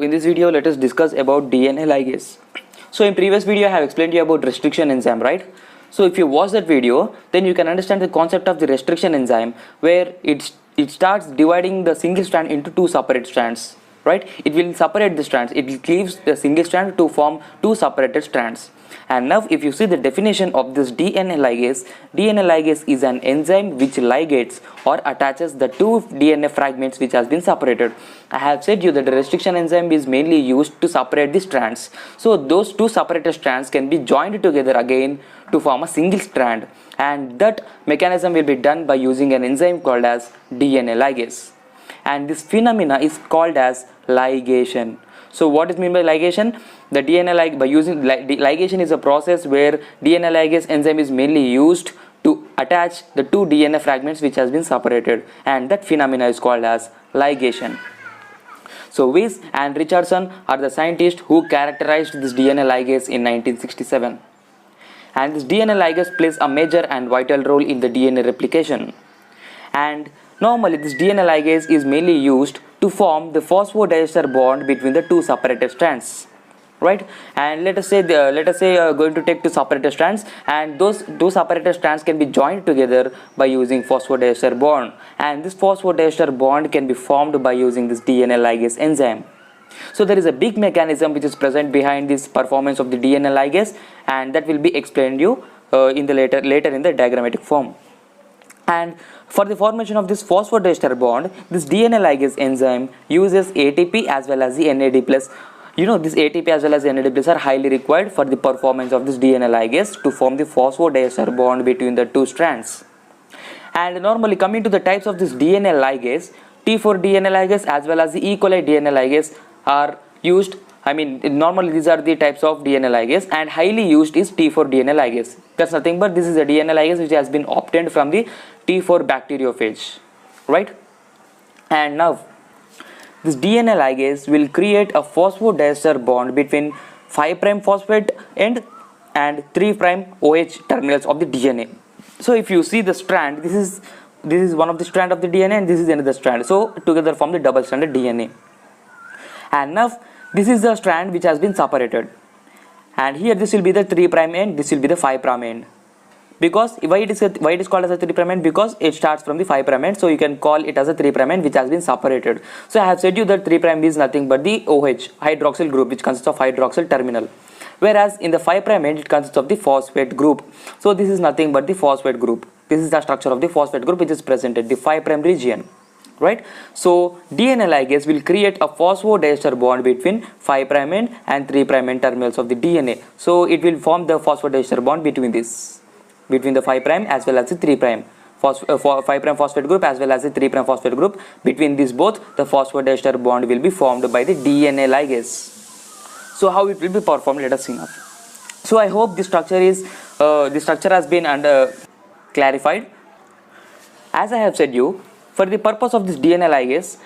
in this video let us discuss about DNA ligase. So in previous video I have explained to you about restriction enzyme, right? So if you watch that video, then you can understand the concept of the restriction enzyme, where it starts dividing the single strand into two separate strands, right? It will separate the strands, it cleaves the single strand to form two separated strands. And now if you see the definition of this DNA ligase is an enzyme which ligates or attaches the two DNA fragments which has been separated. I have said you that the restriction enzyme is mainly used to separate the strands. So those two separated strands can be joined together again to form a single strand, and that mechanism will be done by using an enzyme called as DNA ligase. And this phenomena is called as ligation. So what is meant by ligation? The ligation is a process where DNA ligase enzyme is mainly used to attach the two DNA fragments which has been separated, and that phenomena is called as ligation. So Weiss and Richardson are the scientists who characterized this DNA ligase in 1967. And this DNA ligase plays a major and vital role in the DNA replication. And normally this DNA ligase is mainly used to form the phosphodiester bond between the two separated strands, right? And let us say going to take two separated strands, and those two separated strands can be joined together by using phosphodiester bond, and this phosphodiester bond can be formed by using this DNA ligase enzyme. So there is a big mechanism which is present behind this performance of the DNA ligase, and that will be explained you in the later in the diagrammatic form. And for the formation of this phosphodiester bond, this DNA ligase enzyme uses ATP as well as the NAD+. You know, this ATP as well as NAD+ are highly required for the performance of this DNA ligase to form the phosphodiester bond between the two strands. And normally, coming to the types of this DNA ligase, T4 DNA ligase as well as the E. coli DNA ligase are used. Normally these are the types of DNA ligase, and highly used is T4 DNA ligase. That's nothing but this is a DNA ligase which has been obtained from the T4 bacteriophage, right? And now this DNA ligase will create a phosphodiester bond between 5' phosphate end and 3' OH terminals of the DNA. So if you see the strand, this is one of the strand of the DNA, and this is another strand. So together form the double stranded DNA. And now this is the strand which has been separated, and here this will be the 3' end, this will be the 5' end. Because why it is called as a 3' end? Because it starts from the 5' end, so you can call it as a 3' end which has been separated. So I have said you that 3' is nothing but the OH hydroxyl group which consists of hydroxyl terminal, whereas in the 5' end it consists of the phosphate group. So this is nothing but the phosphate group. This is the structure of the phosphate group which is present at the 5' region, right? So DNA ligase will create a phosphodiester bond between 5' end and 3' end terminals of the DNA. So it will form the phosphodiester bond between the 5' as well as the 3' 5' phosphate group as well as the 3' phosphate group. Between these both, the phosphodiester bond will be formed by the DNA ligase. So how it will be performed, let us see now. So I hope this structure has been clarified. As I have said you, for the purpose of this DNA ligase,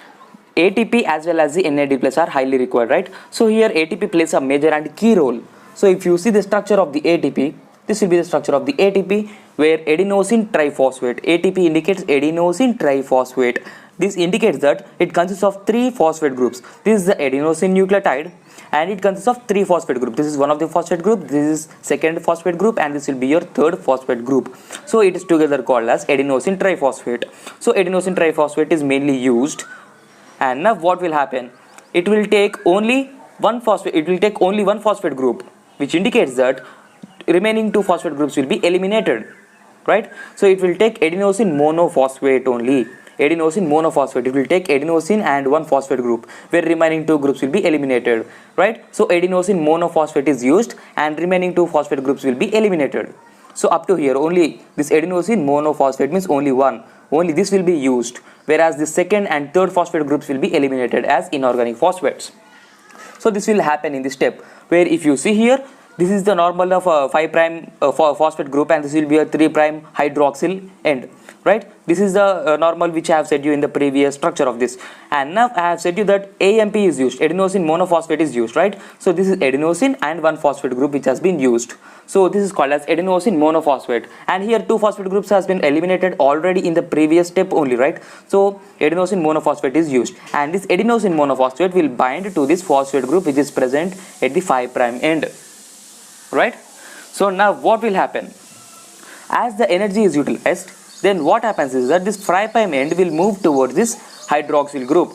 ATP as well as the NAD+ are highly required, right? So here ATP plays a major and key role. So if you see the structure of the ATP, this will be the structure of the ATP, where adenosine triphosphate, ATP indicates adenosine triphosphate. This indicates that it consists of 3 phosphate groups. This is the adenosine nucleotide, and it consists of 3 phosphate groups. This is one of the phosphate group, this is second phosphate group, and this will be your third phosphate group. So it is together called as adenosine triphosphate. So adenosine triphosphate is mainly used, and now what will happen? It will take only one phosphate group, which indicates that remaining 2 phosphate groups will be eliminated, right? So it will take adenosine monophosphate only. Adenosine monophosphate, it will take adenosine and 1 phosphate group, where remaining 2 groups will be eliminated, right? So adenosine monophosphate is used, and remaining 2 phosphate groups will be eliminated. So up to here only this adenosine monophosphate means only this will be used, whereas the second and third phosphate groups will be eliminated as inorganic phosphates. So this will happen in this step, where if you see here, this is the normal of 5 prime phosphate group, and this will be a 3 prime hydroxyl end, right? This is the normal which I have said you in the previous structure of this. And now I have said you that AMP is used, adenosine monophosphate is used, right? So this is adenosine and one phosphate group which has been used. So this is called as adenosine monophosphate, and here 2 phosphate groups has been eliminated already in the previous step only, right? So adenosine monophosphate is used, and this adenosine monophosphate will bind to this phosphate group which is present at the 5 prime end, right? So now what will happen? As the energy is utilized, then what happens is that this 5 prime end will move towards this hydroxyl group.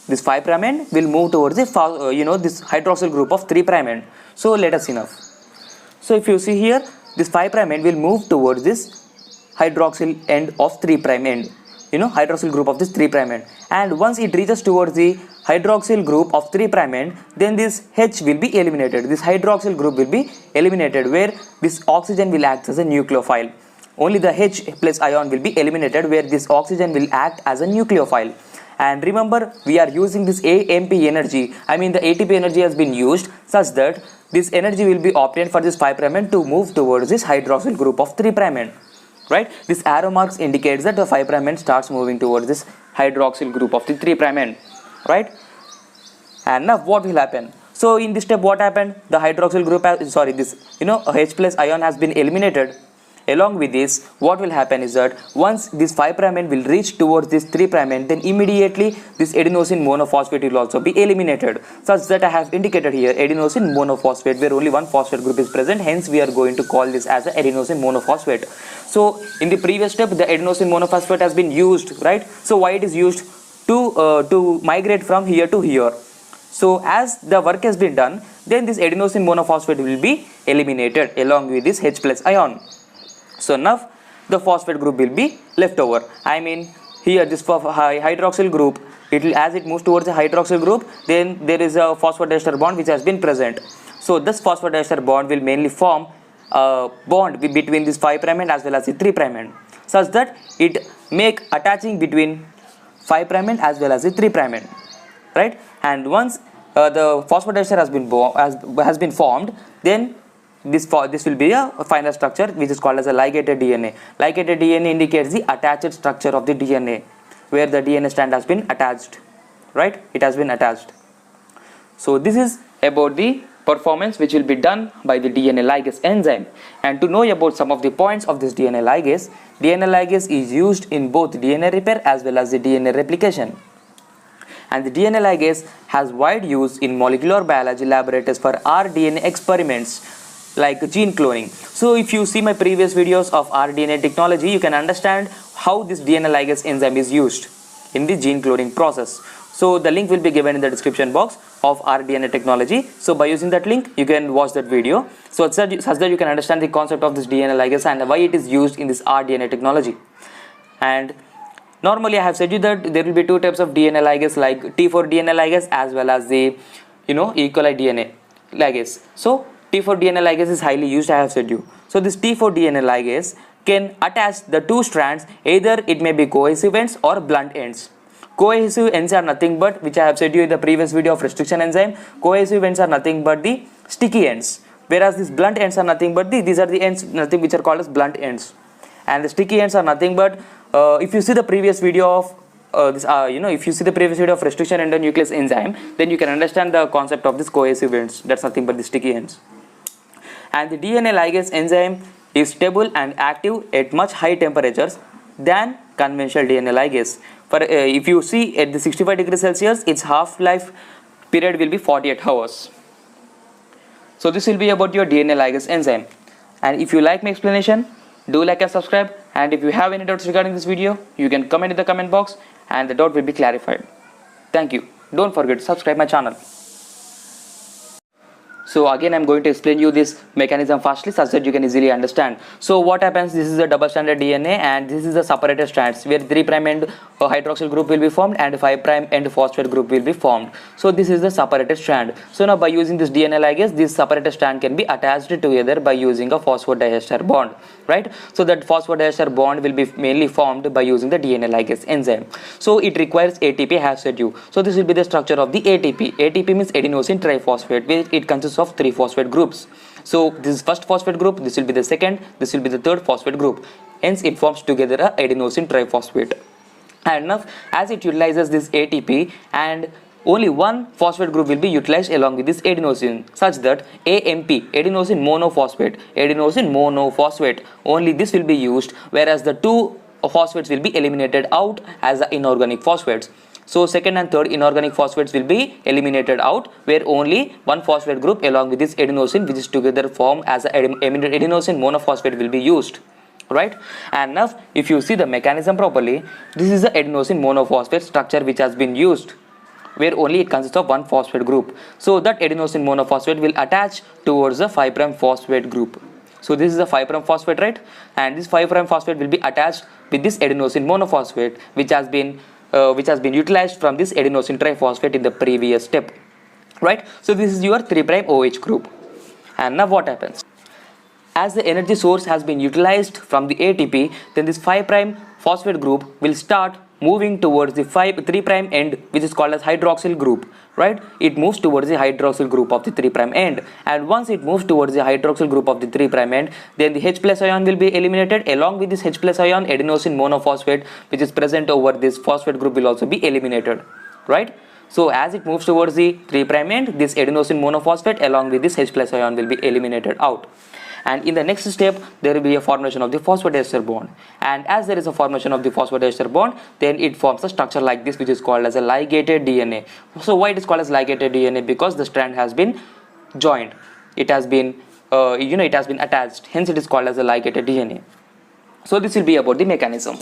This 5 prime end will move towards this hydroxyl group of 3 prime end. So let us see now. So if you see here, this 5 prime end will move towards this hydroxyl end of 3 prime end, hydroxyl group of this 3 prime end, and once it reaches towards the hydroxyl group of 3 prime end, then this H will be eliminated. This hydroxyl group will be eliminated, where this oxygen will act as a nucleophile. Only the H plus ion will be eliminated, where this oxygen will act as a nucleophile. And remember, we are using this AMP energy, I mean the ATP energy has been used such that this energy will be obtained for this 5 prime end to move towards this hydroxyl group of 3 prime end, right? This arrow marks indicates that the 5 prime end starts moving towards this hydroxyl group of the 3 prime end, right? And now what will happen? So in this step, what happened? The hydroxyl group H plus ion has been eliminated. Along with this, what will happen is that once this 5 prime end will reach towards this 3 prime end, then immediately this adenosine monophosphate will also be eliminated, such that I have indicated here adenosine monophosphate, where only one phosphate group is present. Hence we are going to call this as a adenosine monophosphate. So in the previous step, the adenosine monophosphate has been used, right? So why it is used? To migrate from here to here. So as the work has been done, then this adenosine monophosphate will be eliminated along with this H plus ion. So now the phosphate group will be left over. I mean here this hydroxyl group, as it moves towards the hydroxyl group, then there is a phosphodiester bond which has been present. So this phosphodiester bond will mainly form a bond between this 5 prime end as well as the 3 prime end, such that it make attaching between 5 prime end as well as the 3 prime end, right? And once the phosphodiester has been formed, then this will be a final structure which is called as a ligated DNA. Ligated DNA indicates the attached structure of the DNA, where the DNA strand has been attached, right? It has been attached. So this is about the performance which will be done by the DNA ligase enzyme. And to know about some of the points of this DNA ligase is used in both DNA repair as well as the DNA replication. And the DNA ligase has wide use in molecular biology laboratories for rDNA experiments like gene cloning. So if you see my previous videos of rDNA technology, you can understand how this DNA ligase enzyme is used in the gene cloning process. So the link will be given in the description box of rDNA technology. So by using that link, you can watch that video. So such that you can understand the concept of this DNA ligase and why it is used in this rDNA technology. And normally I have said you that there will be 2 types of DNA ligase, like T4 DNA ligase as well as the E. coli DNA ligase. So T4 DNA ligase is highly used, I have said you. So this T4 DNA ligase can attach the 2 strands, either it may be cohesive ends or blunt ends. Cohesive ends are nothing but, which I have said you in the previous video of restriction enzyme, cohesive ends are nothing but the sticky ends, whereas these blunt ends are nothing but these are the ends nothing which are called as blunt ends. And the sticky ends are nothing but, if you see the previous video of if you see the previous video of restriction endonuclease enzyme, then you can understand the concept of this cohesive ends. That's nothing but the sticky ends. And the DNA ligase enzyme is stable and active at much high temperatures than conventional DNA ligase. For if you see at the 65 degrees Celsius, its half-life period will be 48 hours. So this will be about your DNA ligase enzyme. And if you like my explanation, do like and subscribe. And if you have any doubts regarding this video, you can comment in the comment box and the doubt will be clarified. Thank you. Don't forget to subscribe my channel. So again, I'm going to explain you this mechanism fastly such that you can easily understand. So what happens, this is a double stranded DNA and this is the separated strands where 3' end hydroxyl group will be formed and 5' end phosphate group will be formed. So this is the separated strand. So now by using this DNA ligase, this separated strand can be attached together by using a phosphodiester bond, right? So that phosphodiester bond will be mainly formed by using the DNA ligase enzyme. So it requires ATP, I have said you. So this will be the structure of the ATP. ATP means adenosine triphosphate, where it consists of 3 phosphate groups. So this is first phosphate group, this will be the second, this will be the third phosphate group. Hence it forms together a adenosine triphosphate. And now as it utilizes this ATP, and only one phosphate group will be utilized along with this adenosine, such that AMP, adenosine monophosphate, only this will be used, whereas the two phosphates will be eliminated out as the inorganic phosphates. So second and third inorganic phosphates will be eliminated out, where only one phosphate group along with this adenosine, which is together form as a adenosine monophosphate, will be used, right? And now if you see the mechanism properly, this is the adenosine monophosphate structure which has been used, where only it consists of one phosphate group. So that adenosine monophosphate will attach towards the 5' phosphate group. So this is a 5' phosphate, right? And this 5' phosphate will be attached with this adenosine monophosphate, which has been utilized from this adenosine triphosphate in the previous step, right? So this is your 3' OH group. And now what happens? As the energy source has been utilized from the ATP, then this 5' phosphate group will start moving towards the 3' end, which is called as hydroxyl group, right? It moves towards the hydroxyl group of the 3' end, and once it moves towards the hydroxyl group of the 3' end, then the H+ ion will be eliminated. Along with this H+ ion, adenosine monophosphate which is present over this phosphate group will also be eliminated, right? So as it moves towards the 3' end, this adenosine monophosphate along with this H+ ion will be eliminated out. And in the next step, there will be a formation of the phosphodiester bond, and as there is a formation of the phosphodiester bond, then it forms a structure like this, which is called as a ligated DNA. So why it is called as ligated DNA? Because the strand has been joined, it has been it has been attached, hence it is called as a ligated DNA. So this will be about the mechanism.